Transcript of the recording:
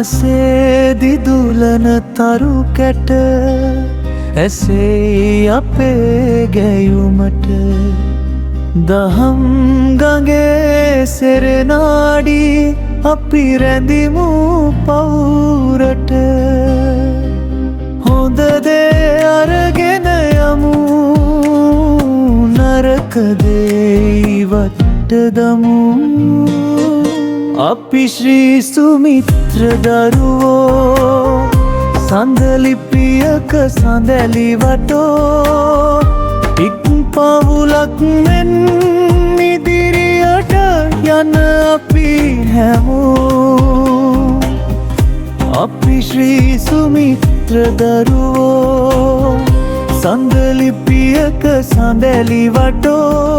අහසේ දිදුලන තරු කැට ඇසේ අපේ ගැයුමට දහම් ගඟේ සෙරනාඩි අපි රැඳිමු පවුරට හොඳ දේ අරගෙන යමු නරක දේ ඉවත්ට දමු අපි ශ්‍රී සුමිත්‍ර දරුවෝ සඳලිපියක සඳැලි වටෝ එක් පවුලක් මෙන් ඉදිරියට යන අපි හැමෝ අපි ශ්‍රී සුමිත්‍ර දරුවෝ සඳලිපියක සඳැලි වටෝ